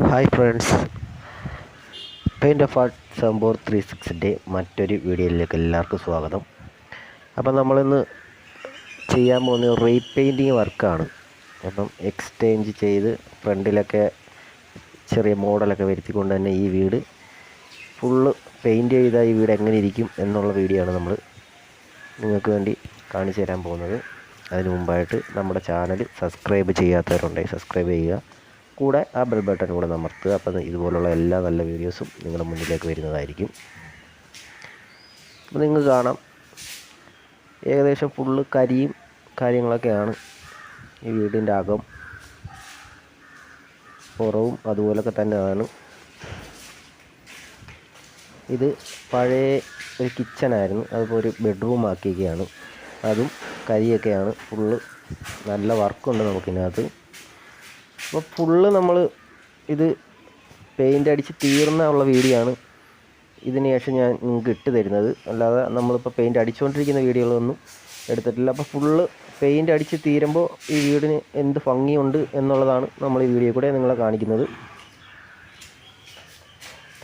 Hi friends, paint of art സംഭവം 360 മറ്റൊരു വീഡിയോയിലേക്ക് എല്ലാവർക്കും സ്വാഗതം. അപ്പം നമ്മളിന്ന് ചെയ്യാൻ പോകുന്ന റീപെയിൻറ്റിങ് വർക്കാണ്. അപ്പം എക്സ്ചേഞ്ച് ചെയ്ത് ഫ്രണ്ടിലൊക്കെ ചെറിയ മോഡലൊക്കെ വരുത്തിക്കൊണ്ട് തന്നെ ഈ വീട് ഫുള്ള് പെയിൻറ്റ് ചെയ്താൽ ഈ വീട് എങ്ങനെ ഇരിക്കും എന്നുള്ള വീഡിയോ ആണ് നമ്മൾ നിങ്ങൾക്ക് വേണ്ടി കാണിച്ചു തരാൻ പോകുന്നത്. അതിന് മുമ്പായിട്ട് നമ്മുടെ ചാനൽ സബ്സ്ക്രൈബ് ചെയ്യാത്തവരുണ്ടെങ്കിൽ സബ്സ്ക്രൈബ് ചെയ്യുക, കൂടെ ആ ബെൽ ബട്ടൺ കൂടെ അമർത്തുക. അപ്പം ഇതുപോലുള്ള എല്ലാ നല്ല വീഡിയോസും നിങ്ങളുടെ മുന്നിലേക്ക് വരുന്നതായിരിക്കും. അപ്പോൾ നിങ്ങൾക്ക് കാണാം, ഏകദേശം ഫുള്ള് കരിയും കാര്യങ്ങളൊക്കെയാണ് ഈ വീടിൻ്റെ അകം. പുറവും അതുപോലൊക്കെ തന്നെയാണ്. ഇത് പഴയ ഒരു കിച്ചണായിരുന്നു, അതിപ്പോൾ ഒരു ബെഡ്റൂം ആക്കിയൊക്കെയാണ്. അതും കരിയൊക്കെയാണ്. ഫുള്ള് നല്ല വർക്കുണ്ട് നമുക്കിതിനകത്ത്. അപ്പോൾ ഫുള്ള് നമ്മൾ ഇത് പെയിൻ്റ് അടിച്ച് തീർന്ന ഉള്ള വീഡിയോ ആണ് ഇതിന് ശേഷം ഞാൻ നിങ്ങൾക്ക് ഇട്ട് തരുന്നത്. അല്ലാതെ നമ്മളിപ്പോൾ പെയിൻ്റ് അടിച്ചുകൊണ്ടിരിക്കുന്ന വീഡിയോകളൊന്നും എടുത്തിട്ടില്ല. അപ്പോൾ ഫുള്ള് പെയിൻ്റ് അടിച്ച് തീരുമ്പോൾ ഈ വീടിന് എന്ത് ഭംഗിയുണ്ട് എന്നുള്ളതാണ് നമ്മൾ ഈ വീഡിയോ കൂടെ നിങ്ങളെ കാണിക്കുന്നത്.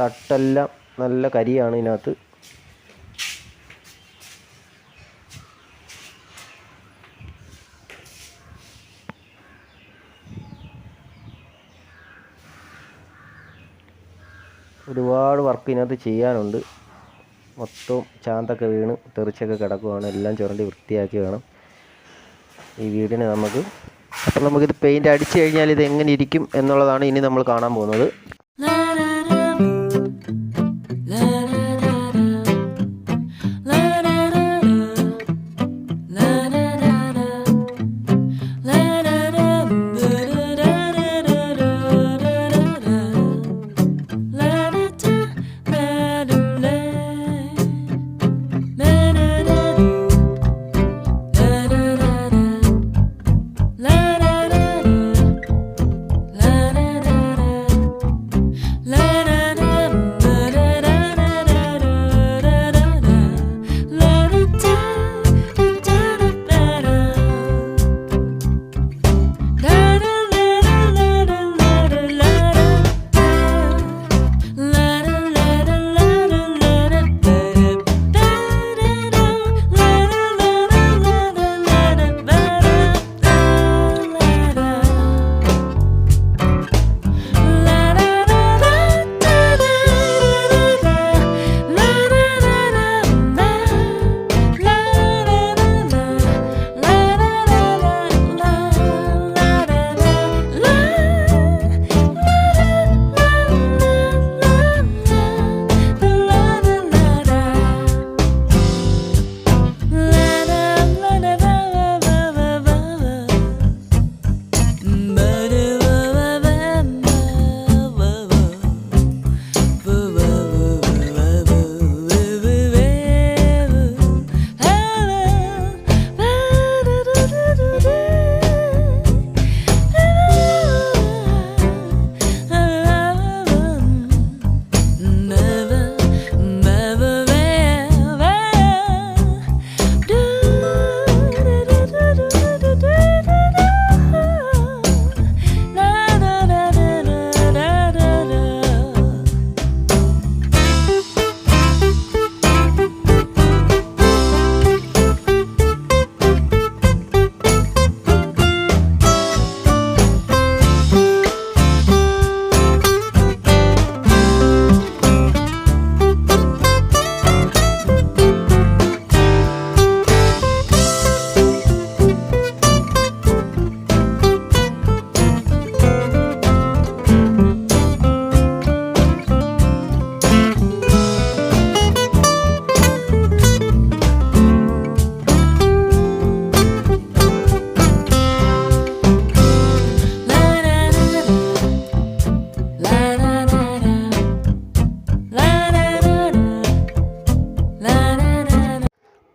തട്ടെല്ലാം നല്ല കരിയാണ് ഇതിനകത്ത്. ഒരുപാട് വർക്ക് ഇതിനകത്ത് ചെയ്യാനുണ്ട്. മൊത്തവും ചാന്തൊക്കെ വീണ് തെറിച്ചൊക്കെ കിടക്കുവാണ്. എല്ലാം ചുരണ്ടി വൃത്തിയാക്കി വേണം ഈ വീടിന് നമുക്ക്. അപ്പം നമുക്കിത് പെയിൻ്റ് അടിച്ചു കഴിഞ്ഞാൽ ഇത് എങ്ങനെ ഇരിക്കും എന്നുള്ളതാണ് ഇനി നമ്മൾ കാണാൻ പോകുന്നത്.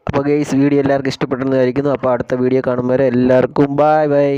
അപ്പോൾ ഗൈസ്, വീഡിയോ എല്ലാവർക്കും ഇഷ്ടപ്പെട്ടെന്ന് വിചാരിക്കുന്നു. അപ്പോൾ അടുത്ത വീഡിയോ കാണുമ്പോൾ എല്ലാവർക്കും ബൈ ബൈ.